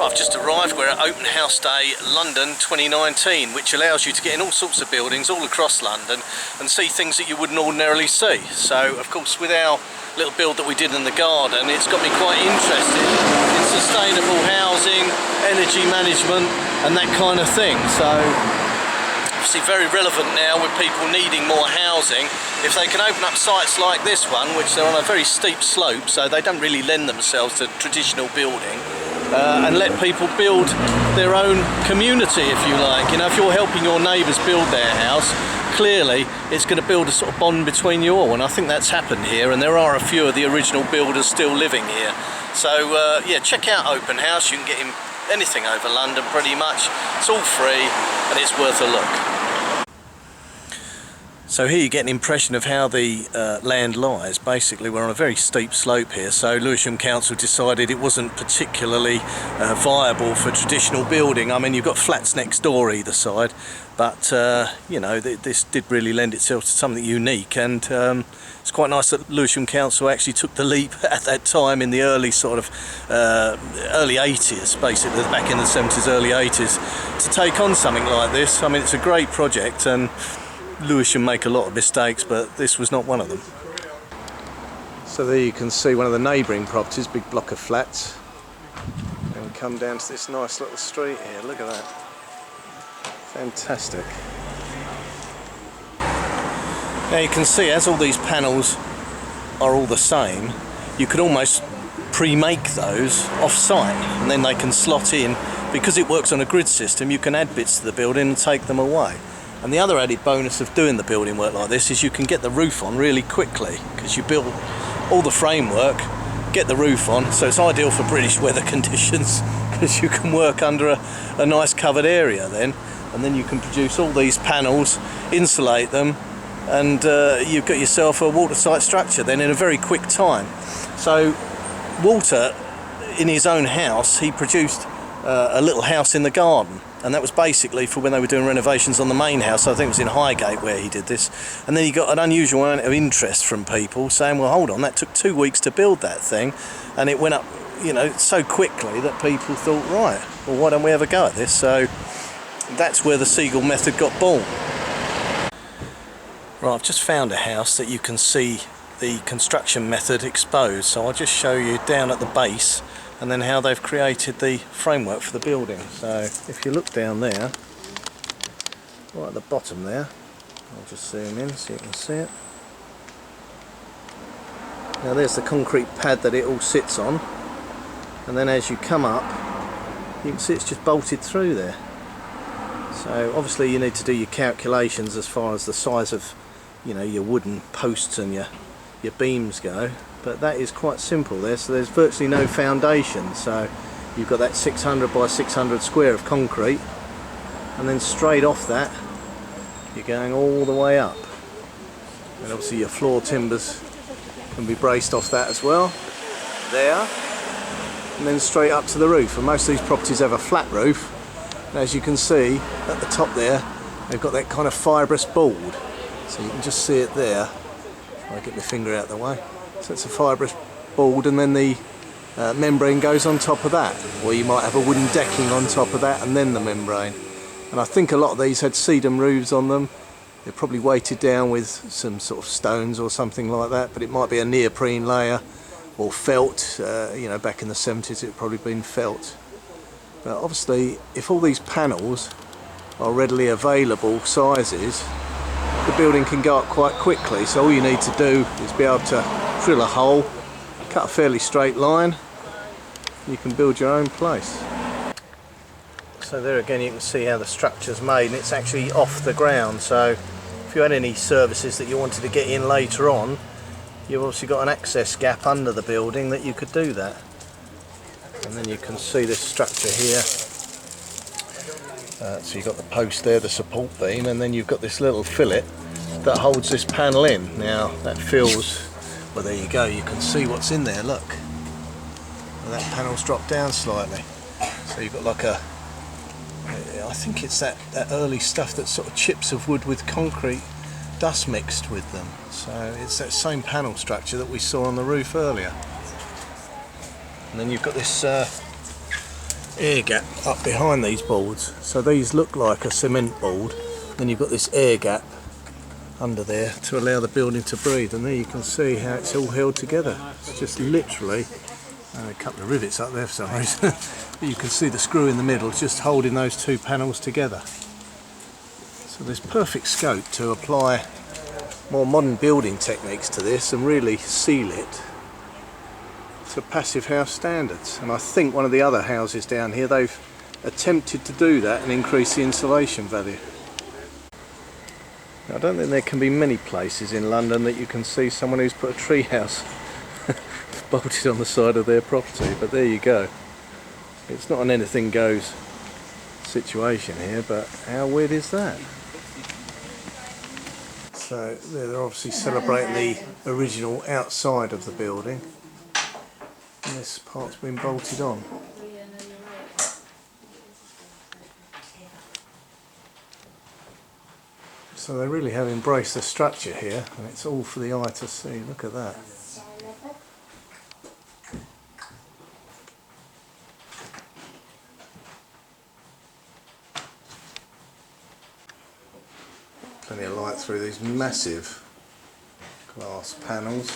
I've just arrived. We're at Open House Day London 2019, which allows you to get in all sorts of buildings all across London and see things that you wouldn't ordinarily see. So of course with our little build that we did in the garden, it's got me quite interested in sustainable housing, energy management and that kind of thing. So obviously very relevant now with people needing more housing. If they can open up sites like this one, which they're on a very steep slope, so they don't really lend themselves to traditional building, and let people build their own community, if you like. You know, if you're helping your neighbours build their house, clearly it's going to build a sort of bond between you all, and I think that's happened here, and there are a few of the original builders still living here. So yeah, check out Open House. You can get in anything over London pretty much. It's all free and it's worth a look. So here you get an impression of how the land lies. Basically we're on a very steep slope here, so Lewisham Council decided it wasn't particularly viable for traditional building. I mean, you've got flats next door either side, but you know, this did really lend itself to something unique, and it's quite nice that Lewisham Council actually took the leap at that time in the early sort of early 80s, basically back in the 70s, early 80s, to take on something like this. I mean, it's a great project, and Lewisham make a lot of mistakes, but this was not one of them. So there you can see one of the neighbouring properties, big block of flats, and we come down to this nice little street here. Look at that, fantastic. Now you can see, as all these panels are all the same, you could almost pre-make those off-site, and then they can slot in. Because it works on a grid system, you can add bits to the building and take them away. And the other added bonus of doing the building work like this is you can get the roof on really quickly, because you build all the framework, get the roof on, so it's ideal for British weather conditions, because you can work under a nice covered area then, and then you can produce all these panels, insulate them, and you've got yourself a watertight structure then in a very quick time. So Walter, in his own house, he produced a little house in the garden, and that was basically for when they were doing renovations on the main house. I think it was in Highgate where he did this, and then he got an unusual amount of interest from people saying, well, hold on, that took 2 weeks to build that thing, and it went up, you know, so quickly that people thought, right, well, why don't we have a go at this? So that's where the Segal method got born. Right, I've just found a house that you can see the construction method exposed, so I'll just show you down at the base and then how they've created the framework for the building. So if you look down there, right at the bottom there, I'll just zoom in so you can see it. Now there's the concrete pad that it all sits on, and then as you come up you can see it's just bolted through there. So obviously you need to do your calculations as far as the size of, you know, your wooden posts and your beams go, but that is quite simple there. So there's virtually no foundation, so you've got that 600 by 600 square of concrete, and then straight off that you're going all the way up, and obviously your floor timbers can be braced off that as well there, and then straight up to the roof. And most of these properties have a flat roof, and as you can see at the top there, they've got that kind of fibrous board, so you can just see it there. I'll get my finger out of the way. So it's a fibrous board, and then the membrane goes on top of that, or you might have a wooden decking on top of that and then the membrane. And I think a lot of these had sedum roofs on them. They're probably weighted down with some sort of stones or something like that, but it might be a neoprene layer or felt. You know, back in the 70s it probably been felt. But obviously if all these panels are readily available sizes, the building can go up quite quickly. So all you need to do is be able to drill a hole, cut a fairly straight line, you can build your own place. So there again you can see how the structure's made, and it's actually off the ground, so if you had any services that you wanted to get in later on, you've obviously got an access gap under the building that you could do that. And then you can see this structure here. So you've got the post there, the support beam, and then you've got this little fillet that holds this panel in. Now that feels, well, there you go, you can see what's in there, look. And that panel's dropped down slightly. So you've got like a, I think it's that early stuff, that sort of chips of wood with concrete dust mixed with them. So it's that same panel structure that we saw on the roof earlier. And then you've got this air gap up behind these boards. So these look like a cement board. Then you've got this air gap under there to allow the building to breathe. And there you can see how it's all held together. It's just literally a couple of rivets up there for some reason. But you can see the screw in the middle just holding those two panels together. So there's perfect scope to apply more modern building techniques to this and really seal it to passive house standards. And I think one of the other houses down here, they've attempted to do that and increase the insulation value. Now, I don't think there can be many places in London that you can see someone who's put a tree house bolted on the side of their property, but there you go. It's not an anything goes situation here, but how weird is that? So they're obviously celebrating the original outside of the building, and this part's been bolted on. So they really have embraced the structure here, and it's all for the eye to see. Look at that. Plenty of light through these massive glass panels.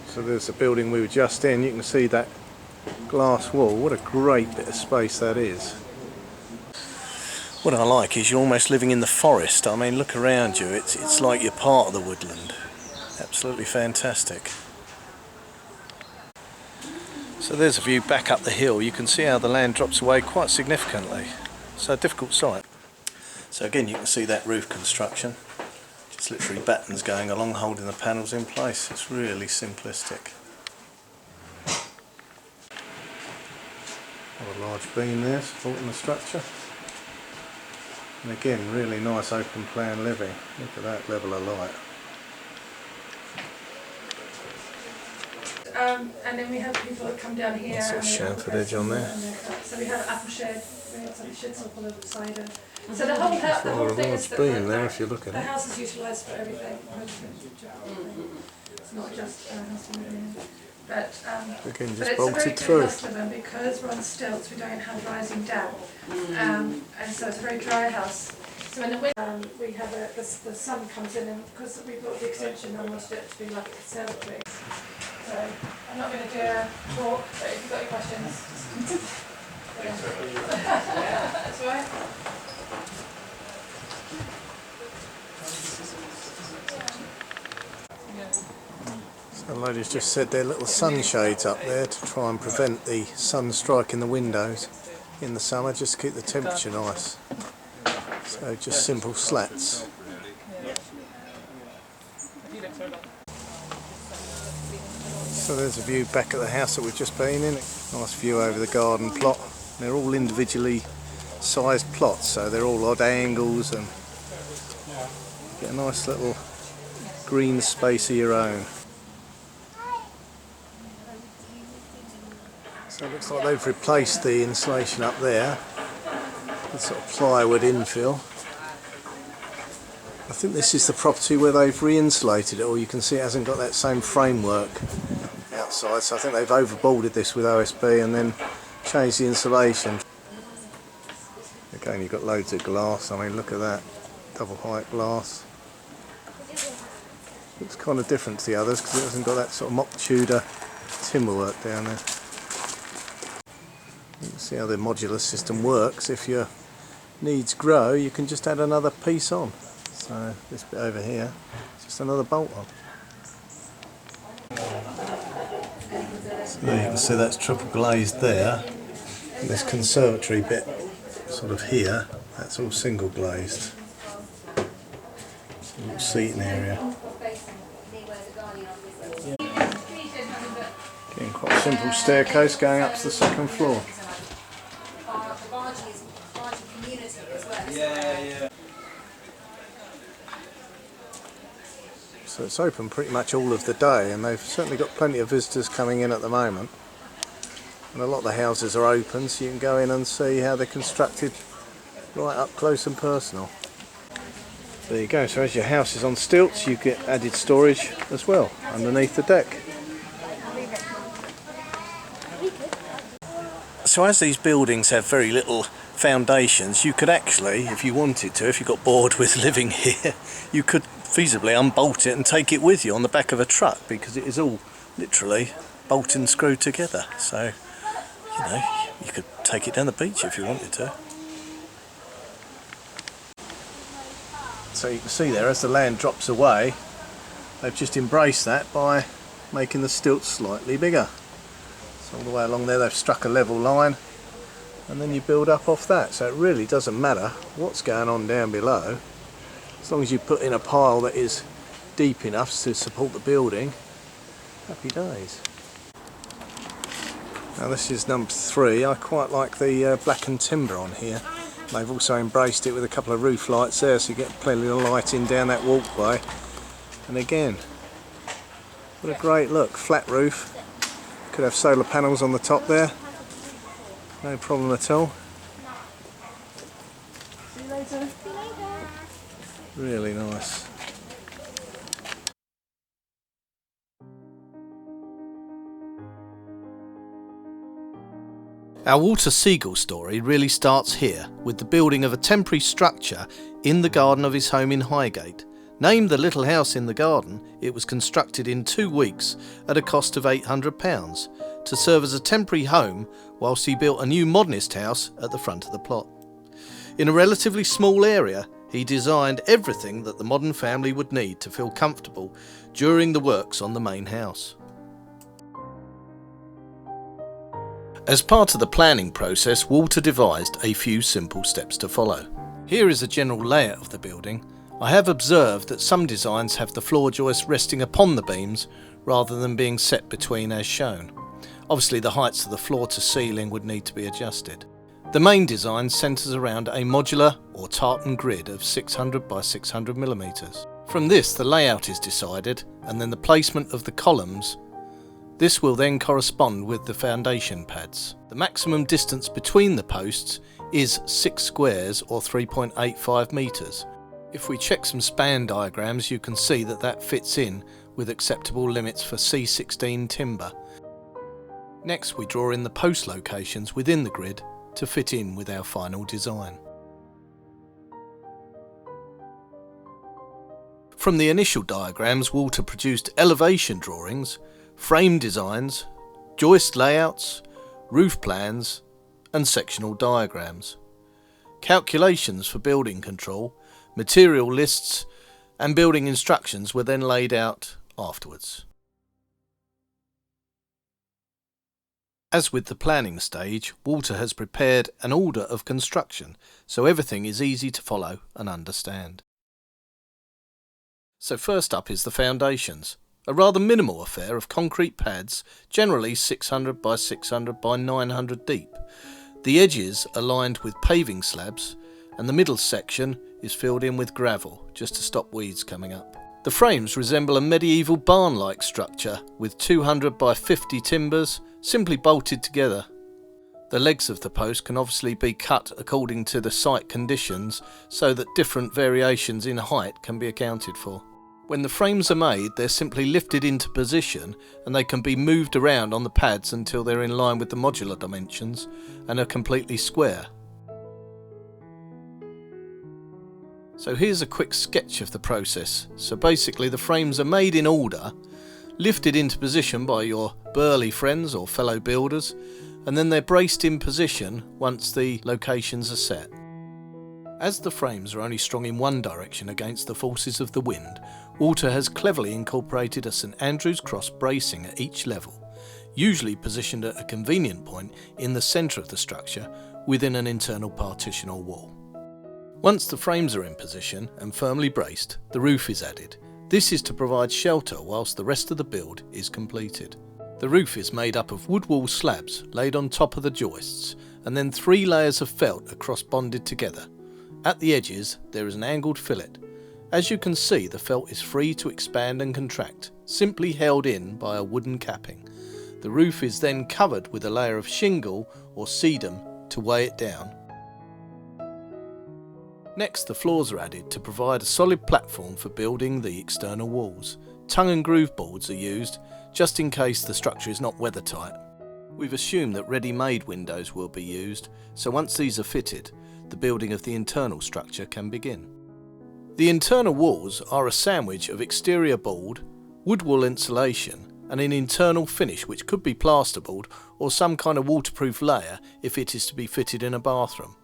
So there's the building we were just in. You can see that glass wall. What a great bit of space that is. What I like is you're almost living in the forest. I mean, look around you. It's like you're part of the woodland. Absolutely fantastic. So there's a view back up the hill. You can see how the land drops away quite significantly. So a difficult site. So again, you can see that roof construction. Just literally battens going along, holding the panels in place. It's really simplistic. Got a large beam there supporting the structure. And again, really nice open plan living. Look at that level of light. And then we have people that come down here. Sort of chamfered edge on there. So we have apple shed, we have some sheds all over the side. So the whole thing is that beam there if you look at the it. house is utilised for everything. It's not just a house to live in. But Again, but just it's a very bolted good through. house to live in because we're on stilts, we don't have rising down. And so it's a very dry house. So in the winter we have the sun comes in, and because we built the extension, I wanted it to be like a conservatory. So I'm not going to do a talk, but if you've got any questions, that's all right. The ladies just set their little sunshades up there to try and prevent the sun striking the windows in the summer, just to keep the temperature nice. So just simple slats. So there's a view back at the house that we've just been in. Nice view over the garden plot. They're all individually sized plots, so they're all odd angles, and get a nice little green space of your own. So it looks like they've replaced the insulation up there with sort of plywood infill. I think this is the property where they've re-insulated it, or you can see it hasn't got that same framework outside, so I think they've overboarded this with OSB and then changed the insulation. Again, you've got loads of glass. I mean, look at that, double height glass. Looks kind of different to the others because it hasn't got that sort of mock Tudor timber work down there. You can see how the modular system works. If your needs grow, you can just add another piece on. So this bit over here, just another bolt on. So there you can see that's triple glazed there. And this conservatory bit sort of here That's all single glazed. Little seating area. Again, quite a simple staircase going up to the second floor. So it's open pretty much all of the day, and they've certainly got plenty of visitors coming in at the moment. And a lot of the houses are open, so you can go in and see how they're constructed right up close and personal. There you go, so as your house is on stilts, you get added storage as well underneath the deck. So as these buildings have very little foundations, you could actually, if you wanted to, if you got bored with living here, you could feasibly unbolt it and take it with you on the back of a truck, because it is all literally bolted and screwed together. So, you know, you could take it down the beach if you wanted to. So you can see there, as the land drops away, they've just embraced that by making the stilts slightly bigger. So all the way along there they've struck a level line, and then you build up off that. So it really doesn't matter what's going on down below, as long as you put in a pile that is deep enough to support the building. Happy days. Now this is number 3. I quite like the blackened timber on here. They've also embraced it with a couple of roof lights there, so you get plenty of lighting down that walkway. And again, what a great look. Flat roof. Could have solar panels on the top there. No problem at all. See you later. Really nice. Our Walter Segal story really starts here, with the building of a temporary structure in the garden of his home in Highgate. Named the Little House in the Garden, it was constructed in 2 weeks at a cost of £800 to serve as a temporary home whilst he built a new modernist house at the front of the plot. In a relatively small area, he designed everything that the modern family would need to feel comfortable during the works on the main house. As part of the planning process, Walter devised a few simple steps to follow. Here is a general layout of the building. I have observed that some designs have the floor joists resting upon the beams rather than being set between as shown. Obviously the heights of the floor to ceiling would need to be adjusted. The main design centres around a modular or tartan grid of 600 by 600 millimeters. From this the layout is decided, and then the placement of the columns. This will then correspond with the foundation pads. The maximum distance between the posts is 6 squares or 3.85 metres. If we check some span diagrams, you can see that that fits in with acceptable limits for C16 timber. Next we draw in the post locations within the grid to fit in with our final design. From the initial diagrams, Walter produced elevation drawings, frame designs, joist layouts, roof plans and sectional diagrams. Calculations for building control, material lists and building instructions were then laid out afterwards. As with the planning stage, Walter has prepared an order of construction, so everything is easy to follow and understand. So first up is the foundations. A rather minimal affair of concrete pads, generally 600 by 600 by 900 deep. The edges are lined with paving slabs, and the middle section is filled in with gravel, just to stop weeds coming up. The frames resemble a medieval barn-like structure with 200 by 50 timbers, simply bolted together. The legs of the post can obviously be cut according to the site conditions, so that different variations in height can be accounted for. When the frames are made, they're simply lifted into position and they can be moved around on the pads until they're in line with the modular dimensions and are completely square. So here's a quick sketch of the process. So basically the frames are made in order, lifted into position by your burly friends or fellow builders, and then they're braced in position once the locations are set. As the frames are only strong in one direction against the forces of the wind, Walter has cleverly incorporated a St Andrew's cross bracing at each level, usually positioned at a convenient point in the centre of the structure within an internal partition or wall. Once the frames are in position and firmly braced, the roof is added. This is to provide shelter whilst the rest of the build is completed. The roof is made up of wood wall slabs laid on top of the joists and then 3 layers of felt across bonded together. At the edges there is an angled fillet. As you can see, the felt is free to expand and contract, simply held in by a wooden capping. The roof is then covered with a layer of shingle or sedum to weigh it down. Next, the floors are added to provide a solid platform for building the external walls. Tongue and groove boards are used just in case the structure is not weather tight. We've assumed that ready-made windows will be used, so once these are fitted, the building of the internal structure can begin. The internal walls are a sandwich of exterior board, wood wool insulation and an internal finish which could be plasterboard or some kind of waterproof layer if it is to be fitted in a bathroom.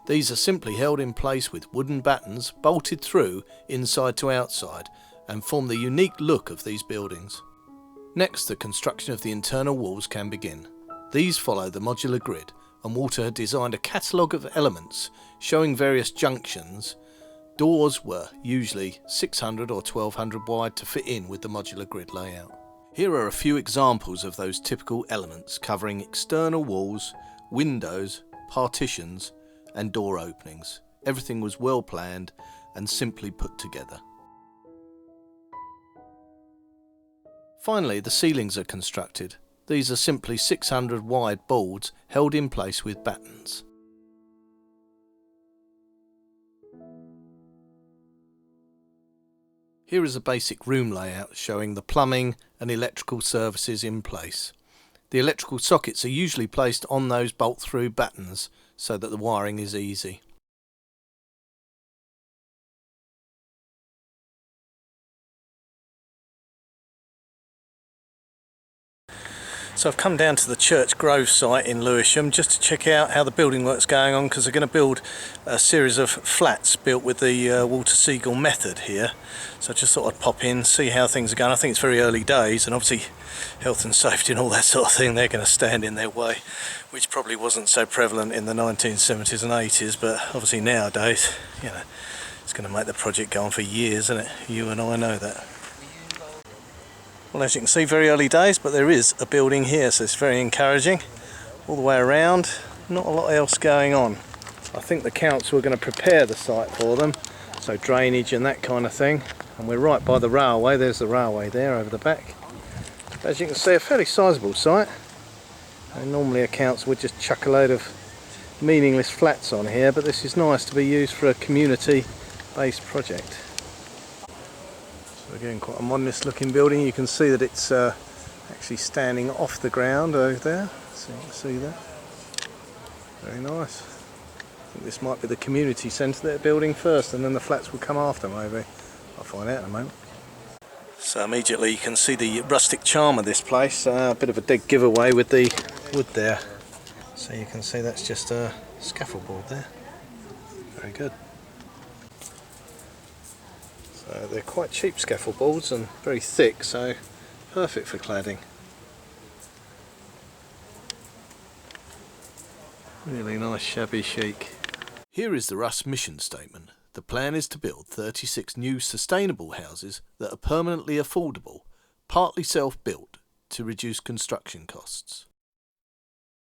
These are simply held in place with wooden battens bolted through inside to outside and form the unique look of these buildings. Next, the construction of the internal walls can begin. These follow the modular grid, and Walter had designed a catalogue of elements showing various junctions. Doors were usually 600 or 1200 wide to fit in with the modular grid layout. Here are a few examples of those typical elements covering external walls, windows, partitions and door openings. Everything was well planned and simply put together. Finally, the ceilings are constructed. These are simply 600 wide boards held in place with battens. Here is a basic room layout showing the plumbing and electrical services in place. The electrical sockets are usually placed on those bolt-through battens so that the wiring is easy. So I've come down to the Church Grove site in Lewisham just to check out how the building work's going on, because they're going to build a series of flats built with the Walter Segal method here. So I just thought I'd pop in, see how things are going. I think it's very early days, and obviously health and safety and all that sort of thing, they're going to stand in their way, which probably wasn't so prevalent in the 1970s and 80s, but obviously nowadays, you know, it's going to make the project go on for years, isn't it? You and I know that. Well, as you can see, very early days, but there is a building here, so it's very encouraging. All the way around, not a lot else going on. I think the council are going to prepare the site for them, so drainage and that kind of thing. And we're right by the railway, there's the railway there over the back. As you can see, a fairly sizable site. And normally a council would just chuck a load of meaningless flats on here, but this is nice to be used for a community-based project. Again, quite a modernist looking building. You can see that it's actually standing off the ground over there, so you can see that. Very nice. I think this might be the community centre they're building first, and then the flats will come after maybe. I'll find out in a moment. So immediately you can see the rustic charm of this place. A bit of a dead giveaway with the wood there. So you can see that's just a scaffold board there. Very good. They're quite cheap scaffold boards and very thick, so perfect for cladding. Really nice shabby chic. Here is the Russ mission statement. The plan is to build 36 new sustainable houses that are permanently affordable, partly self-built, to reduce construction costs.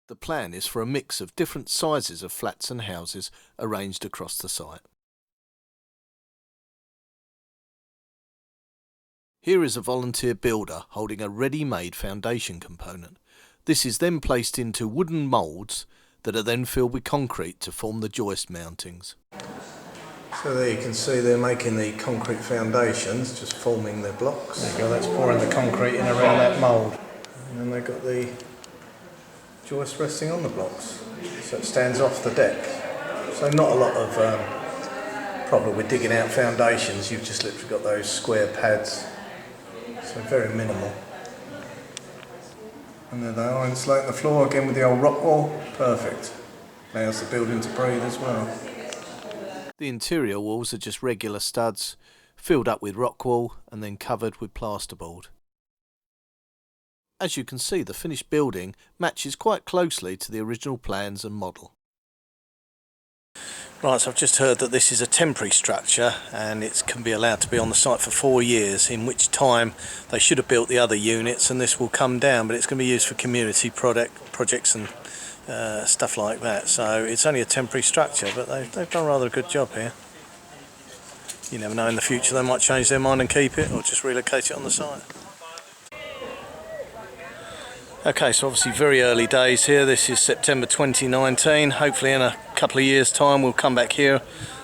The plan is for a mix of different sizes of flats and houses arranged across the site. Here is a volunteer builder holding a ready-made foundation component. This is then placed into wooden moulds that are then filled with concrete to form the joist mountings. So there you can see they're making the concrete foundations, just forming their blocks. There you go, that's pouring the concrete in around that mould. And then they've got the joist resting on the blocks, so it stands off the deck. So not a lot of problem with digging out foundations, you've just literally got those square pads. So very minimal. And there they are, insulating the floor again with the old rock wall. Perfect. Allows the building to breathe as well. The interior walls are just regular studs, filled up with rock wool and then covered with plasterboard. As you can see, the finished building matches quite closely to the original plans and model. Right, so I've just heard that this is a temporary structure and it can be allowed to be on the site for 4 years, in which time they should have built the other units and this will come down, but it's going to be used for community projects and stuff like that. So it's only a temporary structure, but they've done rather a good job here. You never know, in the future they might change their mind and keep it, or just relocate it on the site. Okay, so obviously very early days here. This is September 2019. Hopefully in a couple of years' time we'll come back here.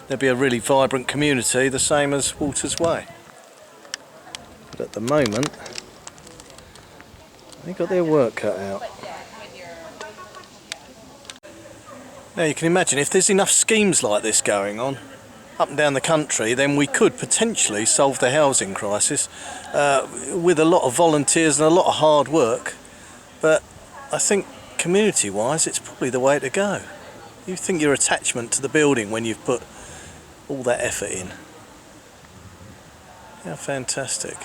There'll be a really vibrant community, the same as Walter's Way. But at the moment, they've got their work cut out. Now you can imagine, if there's enough schemes like this going on up and down the country, then we could potentially solve the housing crisis with a lot of volunteers and a lot of hard work. But I think community-wise it's probably the way to go. You think your attachment to the building when you've put all that effort in. How fantastic.